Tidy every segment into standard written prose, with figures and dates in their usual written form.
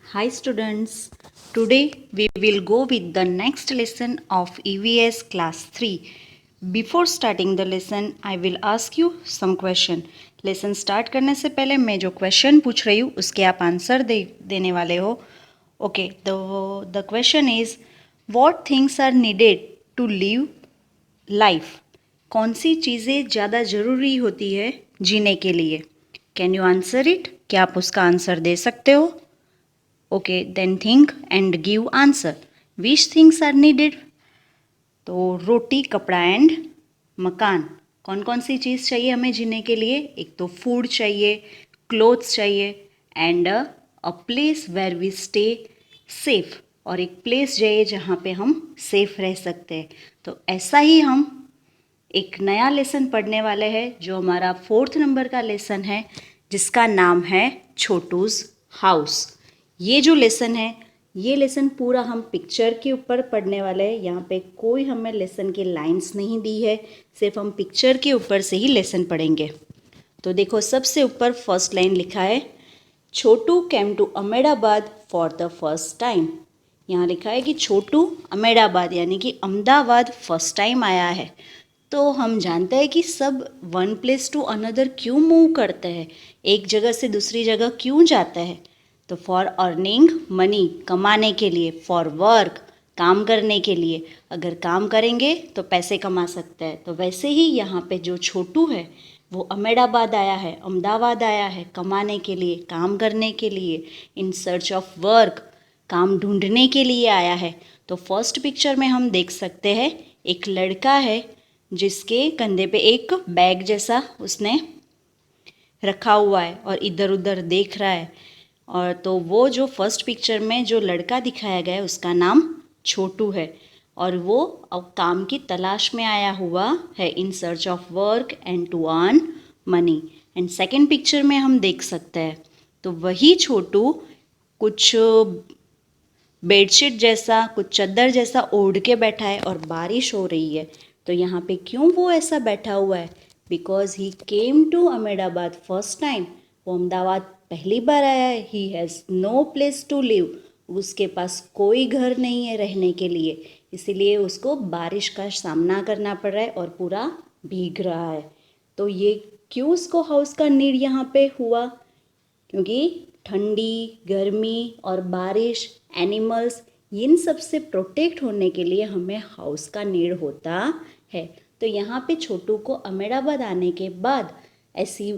Hi students, today we will go with the next lesson of EVS class 3. Before starting the lesson, I will ask you some question. Lesson start करने से पहले मैं जो question पूछ रही हूँ उसके आप आंसर देने वाले हो. Okay, the question is what things are needed to live life. कौन सी चीज़ें ज़्यादा ज़रूरी होती है जीने के लिए. Can you answer it. क्या आप उसका आंसर दे सकते हो. Okay, then think and give answer. Which things are needed. तो रोटी, कपड़ा एंड मकान. कौन कौन सी चीज़ चाहिए हमें जीने के लिए. एक तो फूड चाहिए, क्लोथ्स चाहिए and a place where we stay safe. और एक प्लेस चाहिए जहाँ पे हम सेफ रह सकते हैं. तो ऐसा ही हम एक नया लेसन पढ़ने वाले हैं जो हमारा 4th नंबर का लेसन है जिसका नाम है छोटूज़ हाउस. ये जो लेसन है, ये लेसन पूरा हम पिक्चर के ऊपर पढ़ने वाले हैं. यहाँ पे कोई हमें लेसन की लाइंस नहीं दी है, सिर्फ हम पिक्चर के ऊपर से ही लेसन पढ़ेंगे. तो देखो, सबसे ऊपर फर्स्ट लाइन लिखा है Chhotu came to Ahmedabad for the first time. यहाँ लिखा है कि छोटू अहमदाबाद यानी कि अहमदाबाद फर्स्ट टाइम आया है. तो हम जानते हैं कि सब वन प्लेस टू अनदर क्यों मूव करते हैं, एक जगह से दूसरी जगह क्यों जाते हैं. तो फॉर अर्निंग मनी, कमाने के लिए. फॉर वर्क, काम करने के लिए. अगर काम करेंगे तो पैसे कमा सकते हैं. तो वैसे ही यहाँ पे जो छोटू है वो अहमदाबाद आया है, अहमदाबाद आया है कमाने के लिए, काम करने के लिए. इन सर्च ऑफ वर्क, काम ढूंढने के लिए आया है. तो फर्स्ट पिक्चर में हम देख सकते हैं एक लड़का है जिसके कंधे पे एक बैग जैसा उसने रखा हुआ है और इधर उधर देख रहा है. और तो वो जो फर्स्ट पिक्चर में जो लड़का दिखाया गया है उसका नाम छोटू है और वो अब काम की तलाश में आया हुआ है. In search of work and to earn money. And second picture में हम देख सकते हैं तो वही छोटू कुछ बेडशीट जैसा, कुछ चादर जैसा ओढ़ के बैठा है और बारिश हो रही है. तो यहाँ पे क्यों वो ऐसा बैठा हुआ है. Because he came to Ahmedabad first time. वो अहमदाबाद पहली बार आया है. He has no place to live. उसके पास कोई घर नहीं है रहने के लिए, इसीलिए उसको बारिश का सामना करना पड़ रहा है और पूरा भीग रहा है. तो ये क्यों उसको हाउस का नीड यहाँ पे हुआ, क्योंकि ठंडी, गर्मी और बारिश, एनिमल्स, इन सब से प्रोटेक्ट होने के लिए हमें हाउस का नीड होता है. तो यहाँ पे छोटू को अहमदाबाद आने के बाद ऐसी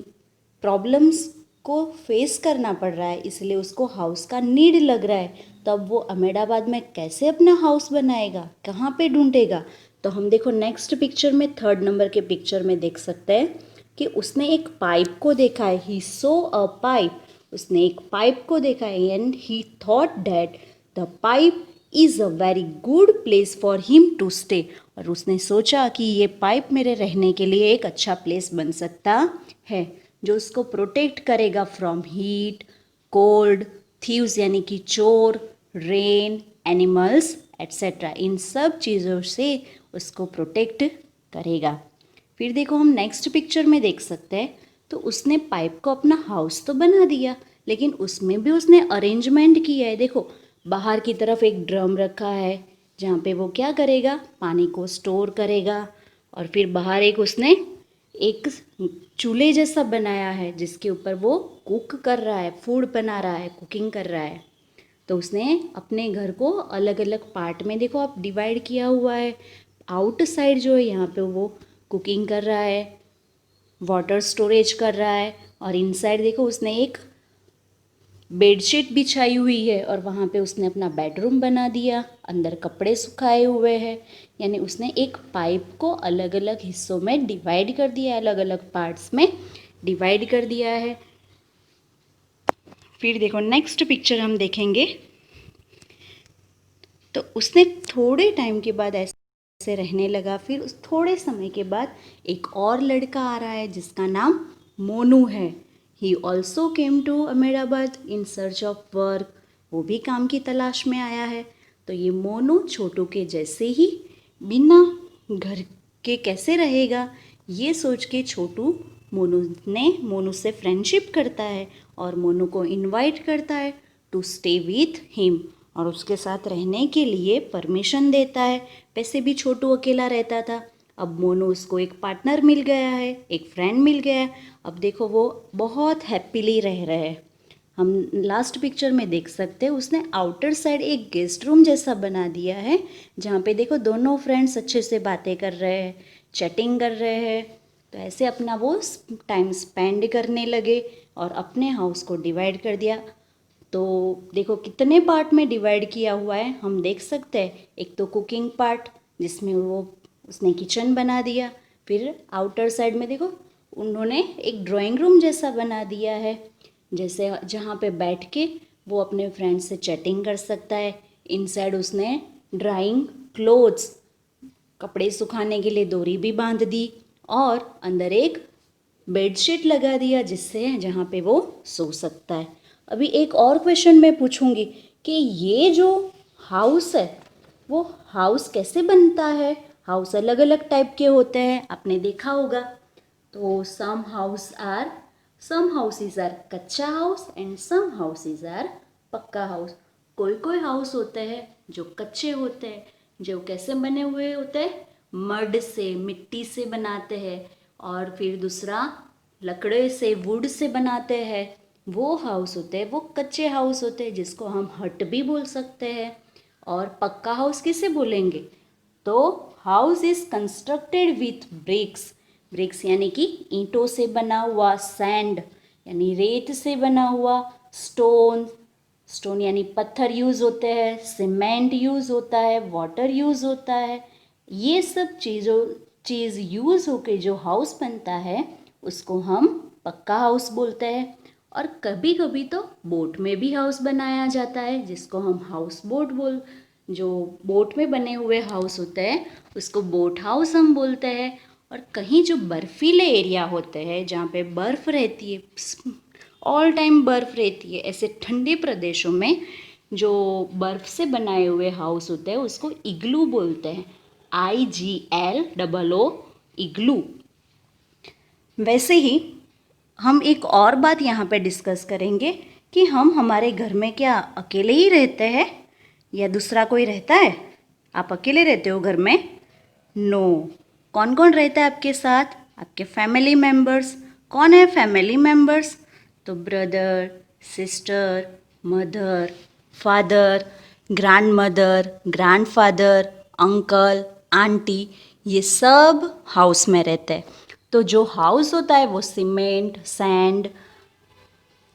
प्रॉब्लम्स को फेस करना पड़ रहा है, इसलिए उसको हाउस का नीड लग रहा है. तब वो अहमदाबाद में कैसे अपना हाउस बनाएगा, कहाँ पे ढूंढेगा. तो हम देखो नेक्स्ट पिक्चर में, 3rd नंबर के पिक्चर में देख सकते हैं कि उसने एक पाइप को देखा है. He saw a pipe. उसने एक पाइप को देखा है and he thought that the pipe is a very good place for him to stay. और उसने सोचा कि ये पाइप मेरे रहने के लिए एक अच्छा प्लेस बन सकता है जो उसको प्रोटेक्ट करेगा फ्रॉम हीट, कोल्ड, थीव्स यानी कि चोर, रेन, एनिमल्स एट्सेट्रा. इन सब चीज़ों से उसको प्रोटेक्ट करेगा. फिर देखो हम नेक्स्ट पिक्चर में देख सकते हैं तो उसने पाइप को अपना हाउस तो बना दिया, लेकिन उसमें भी उसने अरेंजमेंट किया है. देखो, बाहर की तरफ एक ड्रम रखा है जहाँ पे वो क्या करेगा, पानी को स्टोर करेगा. और फिर बाहर एक उसने एक चूल्हे जैसा बनाया है जिसके ऊपर वो कुक कर रहा है, फूड बना रहा है, कुकिंग कर रहा है. तो उसने अपने घर को अलग अलग पार्ट में देखो आप डिवाइड किया हुआ है. आउट साइड जो है यहाँ पे वो कुकिंग कर रहा है, वाटर स्टोरेज कर रहा है. और इनसाइड देखो उसने एक बेडशीट बिछाई हुई है और वहाँ पे उसने अपना बेडरूम बना दिया, अंदर कपड़े सुखाए हुए हैं. यानी उसने एक पाइप को अलग अलग हिस्सों में डिवाइड कर दिया है, अलग अलग पार्ट्स में डिवाइड कर दिया है. फिर देखो नेक्स्ट पिक्चर हम देखेंगे तो उसने थोड़े टाइम के बाद ऐसे रहने लगा. फिर उस थोड़े समय के बाद एक और लड़का आ रहा है जिसका नाम मोनू है. He also came to Ahmedabad in search of work. वो भी काम की तलाश में आया है. तो ये मोनू छोटू के जैसे ही बिना घर के कैसे रहेगा, ये सोच के छोटू मोनू से फ्रेंडशिप करता है और मोनू को इनवाइट करता है टू स्टे विथ हिम, और उसके साथ रहने के लिए परमिशन देता है। वैसे भी छोटू अकेला रहता था, अब मोनू उसको एक पार्टनर मिल गया है, एक फ्रेंड मिल गया है। अब देखो वो बहुत हैप्पीली रह रहे हैं। हम लास्ट पिक्चर में देख सकते हैं उसने आउटर साइड एक गेस्ट रूम जैसा बना दिया है, जहाँ पे देखो दोनों फ्रेंड्स अच्छे से बातें कर रहे हैं, चैटिंग कर रहे हैं। तो ऐसे अपना वो टाइम स्पेंड करने लगे और अपने हाउस को डिवाइड कर दिया। तो देखो कितने पार्ट में डिवाइड किया हुआ है, हम देख सकते हैं। एक तो कुकिंग पार्ट, जिसमें वो उसने किचन बना दिया। फिर आउटर साइड में देखो उन्होंने एक ड्राइंग रूम जैसा बना दिया है, जैसे जहाँ पे बैठ के वो अपने फ्रेंड से चैटिंग कर सकता है। इनसाइड उसने ड्राइंग क्लोथ्स, कपड़े सुखाने के लिए डोरी भी बांध दी, और अंदर एक बेडशीट लगा दिया जिससे जहाँ पे वो सो सकता है। अभी एक और क्वेश्चन मैं पूछूंगी कि ये जो हाउस है वो हाउस कैसे बनता है। हाउस अलग अलग टाइप के होते हैं, आपने देखा होगा। तो some houses are kachcha house and some houses are pakka house. कोई कोई हाउस होते हैं जो कच्चे होते हैं, जो कैसे बने हुए होते हैं, मड से, मिट्टी से बनाते हैं। और फिर दूसरा लकड़े से, वुड से बनाते हैं, वो हाउस होते हैं, वो कच्चे हाउस होते हैं, जिसको हम हट भी बोल सकते हैं। और पक्का हाउस किसे बोलेंगे? तो house is constructed with bricks. Bricks यानी कि ईंटों से बना हुआ, सैंड यानी रेत से बना हुआ, स्टोन यानी पत्थर यूज़ होते हैं, सीमेंट यूज़ होता है, वाटर यूज़ होता है। ये सब चीज़ यूज़ होके जो हाउस बनता है उसको हम पक्का हाउस बोलते हैं। और कभी कभी तो बोट में भी हाउस बनाया जाता है, जिसको हम हाउस बोट जो बोट में बने हुए हाउस होते हैं उसको बोट हाउस हम बोलते हैं। और कहीं जो बर्फीले एरिया होते हैं, जहाँ पे बर्फ़ रहती है, ऑल टाइम बर्फ़ रहती है, ऐसे ठंडे प्रदेशों में जो बर्फ़ से बनाए हुए हाउस होते हैं उसको इग्लू बोलते हैं। IGLOO, इग्लू। वैसे ही हम एक और बात यहाँ पे डिस्कस करेंगे कि हम हमारे घर में क्या अकेले ही रहते हैं या दूसरा कोई रहता है? आप अकेले रहते हो घर में? नो। कौन कौन रहता है आपके साथ? आपके फैमिली मेम्बर्स। कौन है फैमिली मेम्बर्स? तो brother, sister, mother, father, grand mother, grandfather, uncle, aunty, ये सब हाउस में रहते हैं। तो जो हाउस होता है वो सीमेंट, सैंड,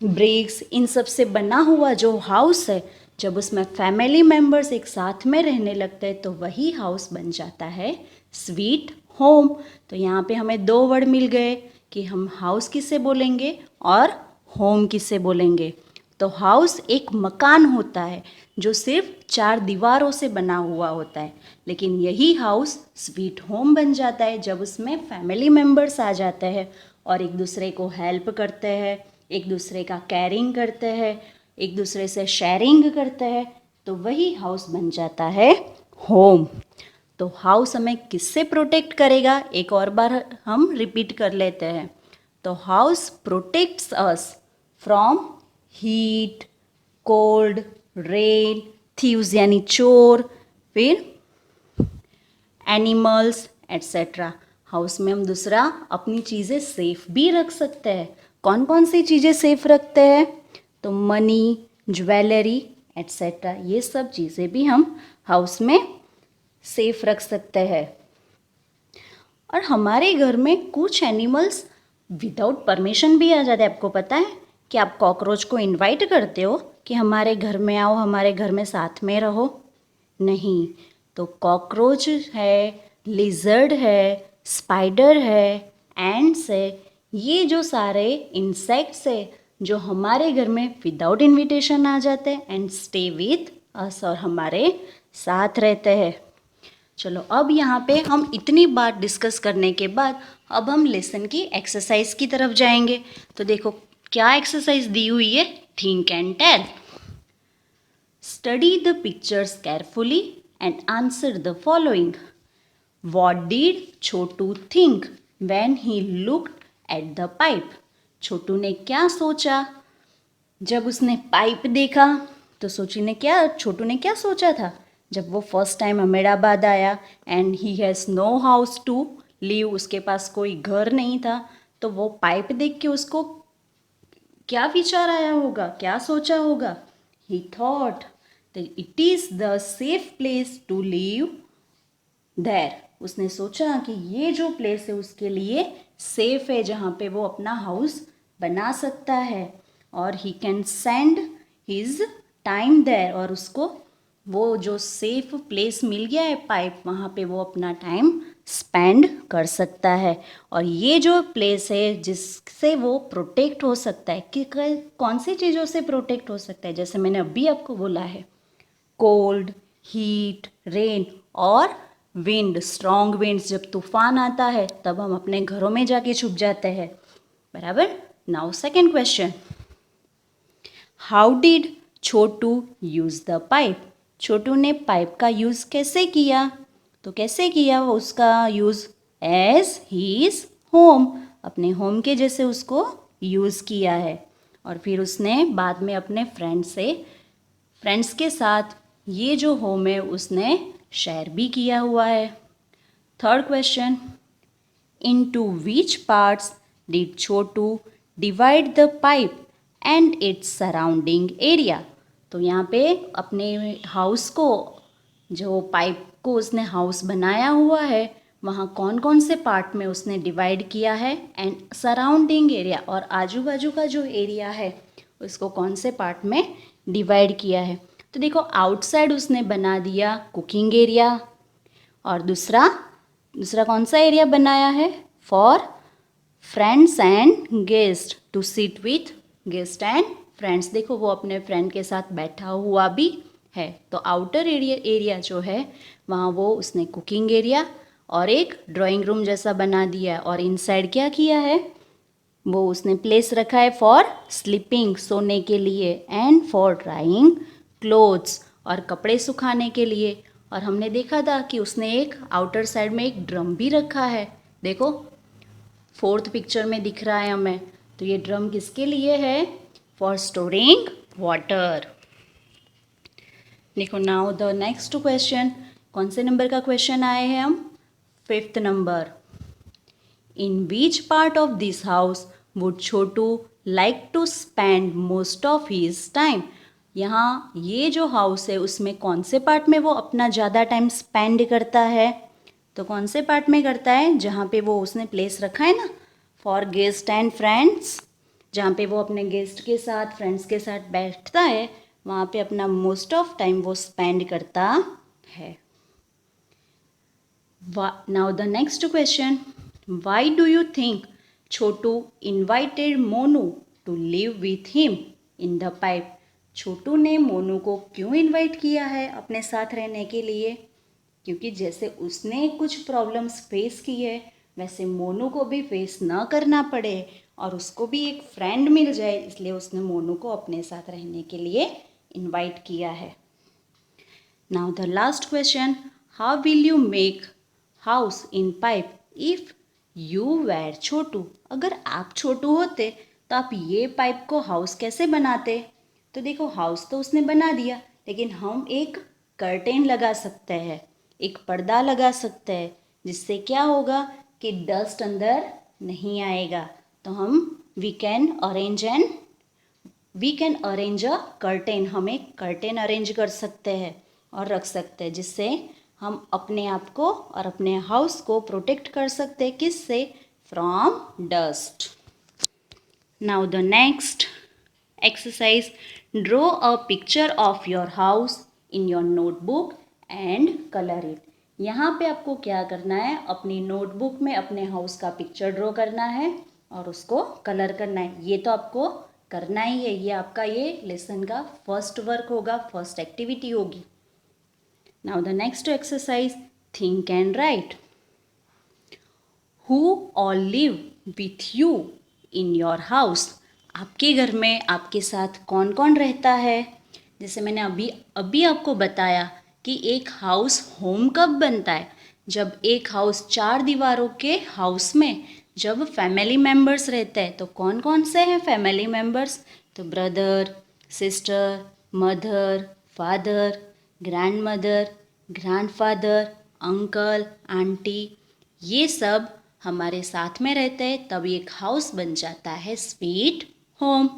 ब्रिक्स, इन सब से बना हुआ जो हाउस है, जब उसमें फैमिली मेम्बर्स एक साथ में रहने लगते हैं तो वही हाउस बन जाता है स्वीट होम। तो यहाँ पे हमें दो वर्ड मिल गए कि हम हाउस किसे बोलेंगे और होम किसे बोलेंगे। तो हाउस एक मकान होता है जो सिर्फ 4 दीवारों से बना हुआ होता है, लेकिन यही हाउस स्वीट होम बन जाता है जब उसमें फैमिली मेम्बर्स आ जाते हैं और एक दूसरे को हेल्प करते हैं, एक दूसरे का केयरिंग करते हैं, एक दूसरे से शेयरिंग करते हैं, तो वही हाउस बन जाता है होम। तो हाउस हमें किससे प्रोटेक्ट करेगा, एक और बार हम रिपीट कर लेते हैं। तो house protects us from heat, cold, rain, thieves यानी चोर, फिर एनिमल्स एट्सेट्रा। हाउस में हम दूसरा अपनी चीज़ें सेफ भी रख सकते हैं। कौन कौन सी चीज़ें सेफ रखते हैं? तो मनी, ज्वेलरी एट्सेट्रा, ये सब चीज़ें भी हम हाउस में सेफ रख सकते हैं। और हमारे घर में कुछ एनिमल्स विदाउट परमिशन भी आ जाते हैं। आपको पता है कि आप कॉकरोच को इनवाइट करते हो कि हमारे घर में आओ, हमारे घर में साथ में रहो? नहीं। तो कॉकरोच है, लिजर्ड है, स्पाइडर है, एंड्स है, ये जो सारे इंसेक्ट्स है जो हमारे घर में विदाउट इनविटेशन आ जाते हैं एंड स्टे विथ अस, और हमारे साथ रहते हैं। चलो अब यहाँ पे हम इतनी बात डिस्कस करने के बाद अब हम लेसन की एक्सरसाइज की तरफ जाएंगे। तो देखो क्या एक्सरसाइज दी हुई है, think and tell. Study the pictures carefully and answer the following. What did Chhotu think when he looked at the pipe? Chhotu ने क्या सोचा जब उसने पाइप देखा? तो छोटू ने क्या सोचा था जब वो फर्स्ट टाइम अहमदाबाद आया and he has no house to live, उसके पास कोई घर नहीं था, तो वो पाइप देख के उसको क्या विचार आया होगा, क्या सोचा होगा? He thought that it is the safe place to live there. उसने सोचा कि ये जो प्लेस है उसके लिए सेफ है, जहाँ पे वो अपना हाउस बना सकता है और he can send his time there, और उसको वो जो सेफ प्लेस मिल गया है पाइप, वहाँ पे वो अपना टाइम स्पेंड कर सकता है। और ये जो प्लेस है जिससे वो प्रोटेक्ट हो सकता है कि कौन सी चीज़ों से प्रोटेक्ट हो सकता है, जैसे मैंने अभी आपको बोला है, कोल्ड, हीट, रेन और विंड। स्ट्रॉन्ग विंड्स, जब तूफान आता है तब हम अपने घरों में जाके छुप जाते हैं, बराबर। Now second question, how did Chhotu use the pipe? छोटू ने पाइप का यूज कैसे किया? तो कैसे किया वो उसका यूज? एज हीज होम, अपने होम के जैसे उसको यूज किया है। और फिर उसने बाद में अपने फ्रेंड्स के साथ ये जो होम है उसने शेयर भी किया हुआ है। Third question, into which parts did Chhotu divide the pipe and its surrounding area? तो यहाँ पे अपने हाउस को, जो पाइप को उसने हाउस बनाया हुआ है, वहाँ कौन कौन से पार्ट में उसने डिवाइड किया है, एंड सराउंडिंग एरिया, और आजू बाजू का जो एरिया है उसको कौन से पार्ट में डिवाइड किया है? तो देखो, आउटसाइड उसने बना दिया कुकिंग एरिया, और दूसरा कौन सा एरिया बनाया है? For friends and guest, to sit with guest and friends. देखो, वो अपने फ्रेंड के साथ बैठा हुआ भी है। तो आउटर एरिया जो है वहाँ वो उसने कुकिंग एरिया और एक ड्राइंग रूम जैसा बना दिया, और इनसाइड क्या किया है, वो उसने प्लेस रखा है फॉर स्लीपिंग, सोने के लिए, एंड फॉर ड्राइंग क्लोथ्स, और कपड़े सुखाने के लिए। और हमने देखा था कि उसने एक आउटर साइड में एक ड्रम भी रखा है, देखो फोर्थ पिक्चर में दिख रहा है हमें। तो ये ड्रम किसके लिए है? For storing water. देखो, नाउ द नेक्स्ट क्वेश्चन, कौन से नंबर का क्वेश्चन आए हैं हम? 5th number, in which part of this house would Chhotu like to spend most of his time? यहाँ ये जो हाउस है उसमें कौन से पार्ट में वो अपना ज़्यादा टाइम स्पेंड करता है? तो कौन से पार्ट में करता है? जहाँ पे वो उसने प्लेस रखा है ना, फॉर गेस्ट एंड फ्रेंड्स, जहाँ पे वो अपने गेस्ट के साथ, फ्रेंड्स के साथ बैठता है, वहाँ पे अपना मोस्ट ऑफ टाइम वो स्पेंड करता है। Now the next question, why do you think Chhotu invited Monu to live with him in the pipe? Chhotu ने मोनू को क्यों इनवाइट किया है अपने साथ रहने के लिए? क्योंकि जैसे उसने कुछ प्रॉब्लम्स फेस की है, वैसे मोनू को भी फेस ना करना पड़े और उसको भी एक फ्रेंड मिल जाए, इसलिए उसने मोनू को अपने साथ रहने के लिए इनवाइट किया है। Now the last question, how will you make house in pipe if you were छोटू? अगर आप छोटू होते तो आप ये पाइप को हाउस कैसे बनाते? तो देखो, हाउस तो उसने बना दिया, लेकिन हम एक कर्टेन लगा सकते हैं, एक पर्दा लगा सकते हैं, जिससे क्या होगा कि डस्ट अंदर नहीं आएगा। तो हम we can arrange a curtain, हम एक कर्टेन अरेंज कर सकते हैं और रख सकते हैं, जिससे हम अपने आप को और अपने हाउस को प्रोटेक्ट कर सकते हैं, किससे? From dust. Now the next exercise, draw a picture of your house in your notebook and colour it. यहाँ पे आपको क्या करना है? अपनी नोटबुक में अपने हाउस का पिक्चर ड्रॉ करना है और उसको कलर करना है। ये तो आपको करना ही है, ये आपका ये लेसन का फर्स्ट वर्क होगा, फर्स्ट एक्टिविटी होगी। Now the next exercise, think and write. Who all live with you in your house? आपके घर में आपके साथ कौन कौन रहता है? जैसे मैंने अभी आपको बताया कि एक हाउस होम कब बनता है? जब एक हाउस 4 दीवारों के हाउस में जब फैमिली मेम्बर्स रहते हैं, तो कौन कौन से हैं फैमिली मेम्बर्स? तो brother, sister, mother, father, grandmother, grandfather, uncle, aunty, ये सब हमारे साथ में रहते हैं, तब एक हाउस बन जाता है sweet home.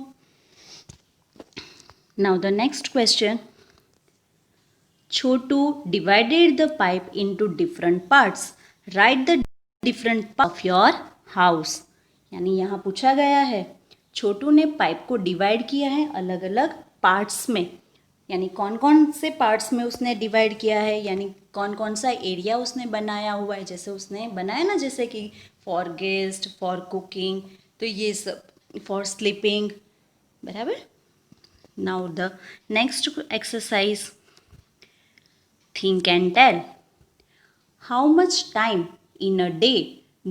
Now the next question. Chhotu divided the pipe into different parts. Write the different parts of your house. यानी यहाँ पूछा गया है छोटू ने पाइप को डिवाइड किया है अलग अलग पार्ट्स में. यानी कौन कौन से पार्ट्स में उसने डिवाइड किया है, यानी कौन कौन सा एरिया उसने बनाया हुआ है. जैसे उसने बनाया ना, जैसे कि फॉर गेस्ट, फॉर कुकिंग, तो ये सब, फॉर स्लीपिंग, बराबर. Now the next exercise. Think and tell. How much time in a day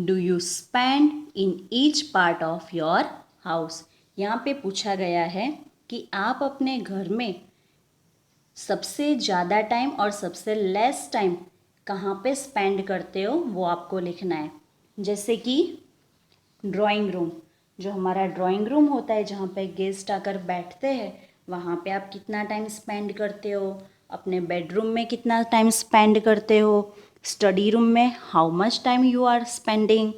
do you spend in each part of your house? यहाँ पे पूछा गया है कि आप अपने घर में सबसे ज़्यादा टाइम और सबसे लेस टाइम कहाँ पे स्पेंड करते हो, वो आपको लिखना है. जैसे कि ड्राइंग रूम, जो हमारा ड्राइंग रूम होता है जहाँ पे गेस्ट आकर बैठते हैं, वहाँ पे आप कितना टाइम स्पेंड करते हो. अपने बेडरूम में कितना टाइम स्पेंड करते हो. स्टडी रूम में how much time you are spending.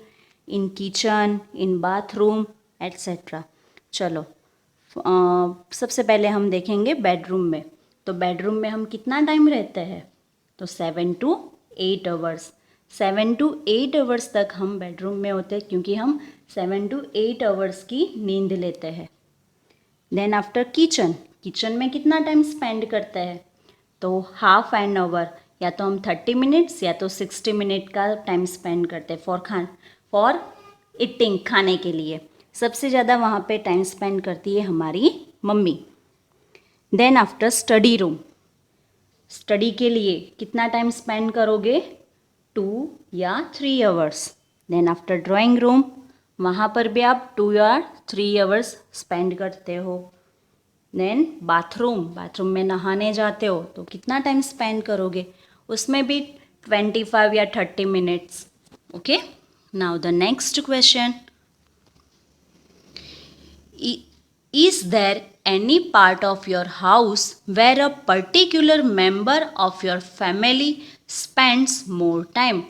In kitchen, in bathroom, etcetera. चलो सबसे पहले हम देखेंगे बेडरूम में. तो बेडरूम में हम कितना टाइम रहते हैं, तो 7 to 8 आवर्स. 7 to 8 आवर्स तक हम बेडरूम में होते हैं, क्योंकि हम 7 to 8 आवर्स की नींद लेते हैं. देन आफ्टर किचन, किचन में कितना टाइम स्पेंड करते हैं, तो हाफ एन आवर, या तो हम 30 मिनट्स या तो 60 मिनट का टाइम स्पेंड करते हैं फॉर ईटिंग, खाने के लिए. सबसे ज़्यादा वहाँ पे टाइम स्पेंड करती है हमारी मम्मी. Then after study room, study के लिए कितना टाइम स्पेंड करोगे, 2 या 3 hours. Then after drawing room, वहाँ पर भी आप 2 या 3 आवर्स स्पेंड करते हो. देन बाथरूम, बाथरूम में नहाने जाते हो तो कितना टाइम स्पेंड करोगे, उसमें भी 25 या 30 minutes. Okay. Now the next question. Is there any part of your house where a particular member of your family spends more time?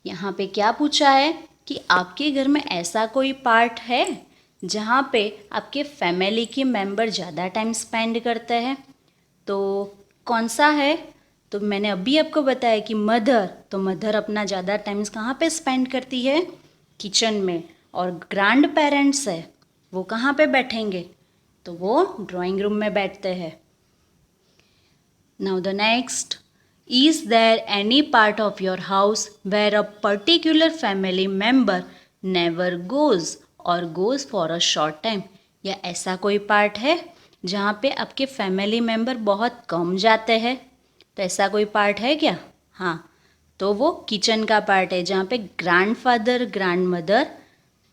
यहाँ पे क्या पूछा है कि आपके घर में ऐसा कोई पार्ट है जहाँ पे आपके फैमिली के मेंबर ज़्यादा टाइम स्पेंड करते हैं. तो कौन सा है, तो मैंने अभी आपको बताया कि मदर, तो मदर अपना ज़्यादा टाइम कहाँ पे स्पेंड करती है, किचन में. और ग्रैंड पेरेंट्स है, वो कहाँ पे बैठेंगे, तो वो ड्राइंग रूम में बैठते हैं. Now the next. Is there any part of your house where a particular family member never goes or goes for a short time. या ऐसा कोई पार्ट है जहाँ पे आपके फैमिली मेम्बर बहुत कम जाते हैं, तो ऐसा कोई पार्ट है क्या. हाँ, तो वो किचन का पार्ट है, जहाँ पे ग्रैंडफादर, ग्रैंडमदर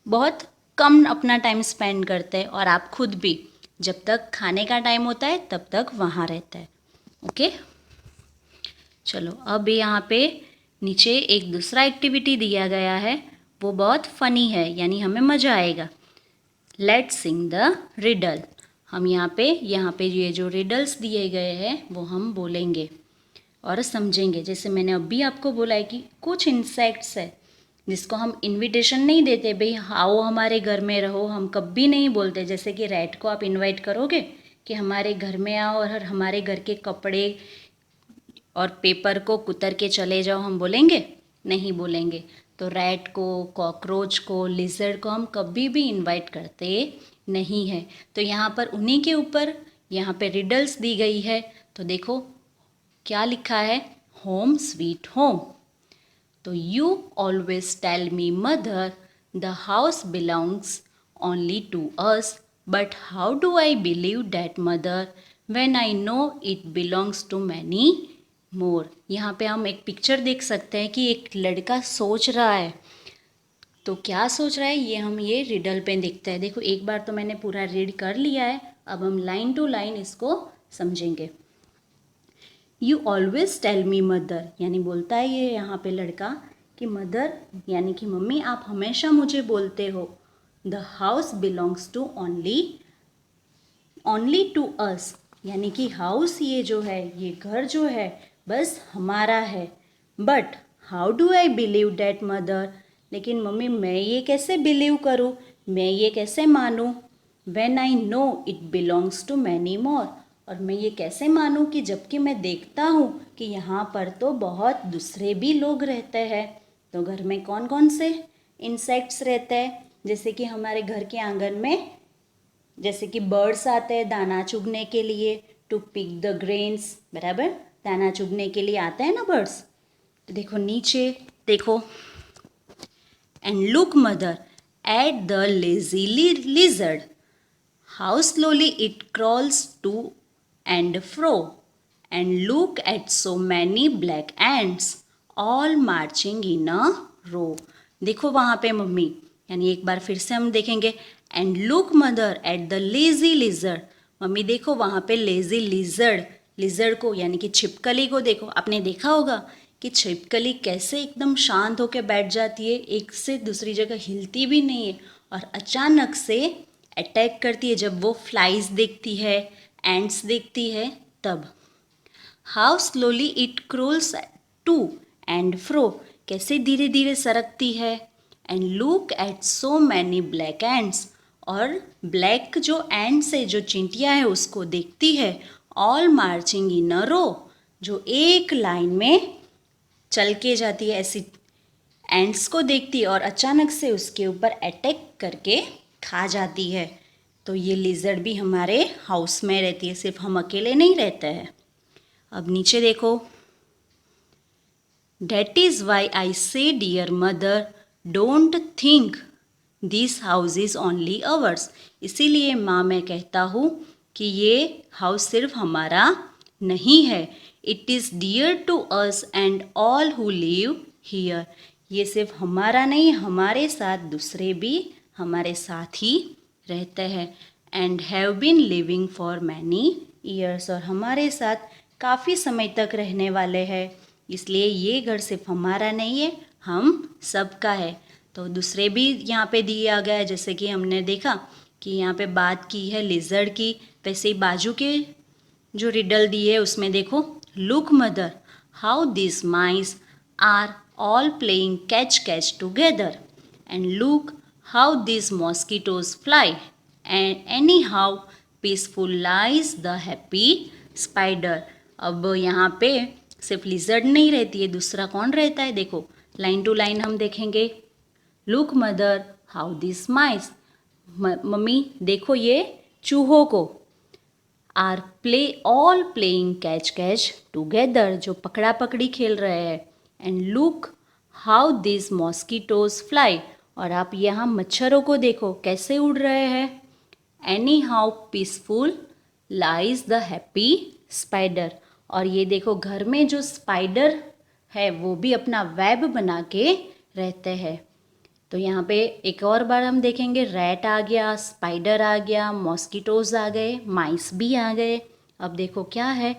बहुत कम अपना टाइम स्पेंड करते हैं, और आप खुद भी जब तक खाने का टाइम होता है तब तक वहाँ रहता है. ओके. चलो अब यहाँ पे नीचे एक दूसरा एक्टिविटी दिया गया है, वो बहुत फ़नी है, यानी हमें मज़ा आएगा. Let's Singh the riddle. हम यहाँ पे ये जो रिडल्स दिए गए हैं वो हम बोलेंगे और समझेंगे. जैसे मैंने अभी आपको बोला है कि कुछ इंसेक्ट्स है जिसको हम इनविटेशन नहीं देते, भाई आओ हमारे घर में रहो, हम कभी नहीं बोलते. जैसे कि रैट को आप इनवाइट करोगे कि हमारे घर में आओ और हमारे घर के कपड़े और पेपर को कुतर के चले जाओ, हम बोलेंगे नहीं बोलेंगे. तो रैट को, कॉकरोच को, लिजर्ड को हम कभी भी इनवाइट करते नहीं है. तो यहाँ पर उन्हीं के ऊपर यहाँ पे रिडल्स दी गई है. तो देखो क्या लिखा है, होम स्वीट होम. तो you always tell me mother the house belongs only to us, but how do I believe that mother when I know it belongs to many more. यहाँ पे हम एक पिक्चर देख सकते हैं कि एक लड़का सोच रहा है. तो क्या सोच रहा है ये रिडल पे देखते हैं. देखो एक बार तो मैंने पूरा रीड कर लिया है, अब हम लाइन टू लाइन इसको समझेंगे. You always tell me mother, यानी बोलता है ये यहाँ पे लड़का कि मदर यानी कि मम्मी आप हमेशा मुझे बोलते हो the house belongs to only to us, यानी कि हाउस ये जो है, ये घर जो है बस हमारा है। But how do I believe that mother, लेकिन मम्मी मैं ये कैसे बिलीव करूँ, मैं ये कैसे मानूँ। When I know it belongs to many more, और मैं ये कैसे मानूँ कि जबकि मैं देखता हूँ कि यहाँ पर तो बहुत दूसरे भी लोग रहते हैं। तो घर में कौन कौन से इंसेक्ट्स रहते हैं, जैसे कि हमारे घर के आंगन में जैसे कि बर्ड्स आते हैं दाना चुगने के लिए, टू पिक द ग्रेन्स, बराबर, दाना चुगने के लिए आते हैं ना बर्ड्स। तो देखो नीचे देखो, and look mother at the lazily lizard, how slowly it crawls to and fro, and look at so many black ants all marching in a row. देखो वहाँ पे मम्मी, यानी एक बार फिर से हम देखेंगे, and look mother at the lazy lizard, mummy देखो वहाँ पे लेजी लिजर्ड, लिजर्ड को यानी कि छिपकली को देखो। आपने देखा होगा कि छिपकली कैसे एकदम शांत होकर बैठ जाती है, एक से दूसरी जगह हिलती भी नहीं है, और अचानक से अटैक करती है जब वो फ्लाइज देखती है, एंड्स देखती है तब। How slowly it crawls to and fro, कैसे धीरे धीरे सरकती है, and look at so many black ants, और ब्लैक जो एंड्स है, जो चींटियाँ है उसको देखती है, ऑल मार्चिंग इन अ रो, जो एक लाइन में चल के जाती है, ऐसी एंड्स को देखती है और अचानक से उसके ऊपर अटैक करके खा जाती है। तो ये लिजर्ड भी हमारे हाउस में रहती है, सिर्फ हम अकेले नहीं रहते हैं। अब नीचे देखो, That is why I say, dear mother, don't think this house is only ours. इसीलिए माँ मैं कहता हूँ कि ये हाउस सिर्फ हमारा नहीं है। It is dear to us and all who live here. ये सिर्फ हमारा नहीं, हमारे साथ दूसरे भी हमारे साथ ही रहते हैं। And have been living for many years, और हमारे साथ काफ़ी समय तक रहने वाले हैं। इसलिए ये घर सिर्फ हमारा नहीं है, हम सबका है। तो दूसरे भी यहाँ पे दिया गया है, जैसे कि हमने देखा कि यहाँ पे बात की है लिजर्ड की, वैसे ही बाजू के जो रिडल दिए है उसमें देखो, look mother how this mice are all playing catch catch together, and look how this mosquitoes fly, and any how peaceful lies the happy spider. अब यहाँ पे सिर्फ लिजर्ड नहीं रहती है, दूसरा कौन रहता है, देखो लाइन टू लाइन हम देखेंगे। Look mother how this mice, मम्मी देखो ये चूहों को, are all playing catch catch together, जो पकड़ा पकड़ी खेल रहे हैं, and look how this mosquitoes fly, और आप यहाँ मच्छरों को देखो कैसे उड़ रहे हैं, any how peaceful lies the happy spider, और ये देखो घर में जो स्पाइडर है वो भी अपना वेब बना के रहते हैं। तो यहाँ पे एक और बार हम देखेंगे, रैट आ गया, स्पाइडर आ गया, मॉस्किटोज आ गए, माइस भी आ गए। अब देखो क्या है,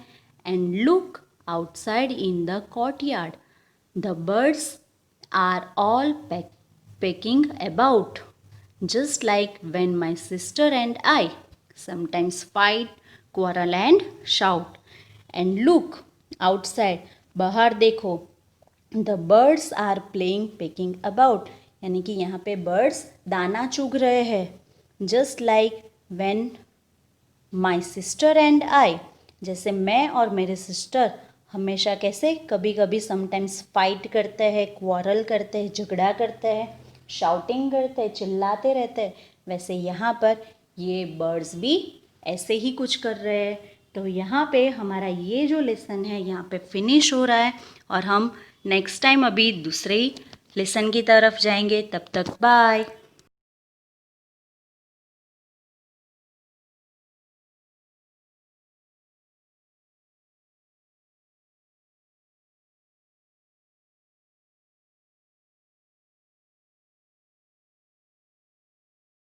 and look outside in the courtyard, the birds are all pecking about, just like when my sister and I sometimes fight, quarrel and shout. And look outside, बाहर देखो, the birds are playing pecking about, यानी कि यहाँ पे birds दाना चुग रहे हैं, just like when my sister and I, जैसे मैं और मेरे सिस्टर हमेशा कैसे कभी कभी समटाइम्स फाइट करते हैं, क्वारल करते हैं, झगड़ा करते हैं, शाउटिंग करते हैं, चिल्लाते रहते हैं, वैसे यहाँ पर ये बर्ड्स भी ऐसे ही कुछ कर रहे हैं। तो यहाँ पे हमारा ये जो लेसन है यहाँ पे फिनिश हो रहा है, और हम नेक्स्ट टाइम अभी दूसरे लेसन की तरफ जाएंगे। तब तक बाय।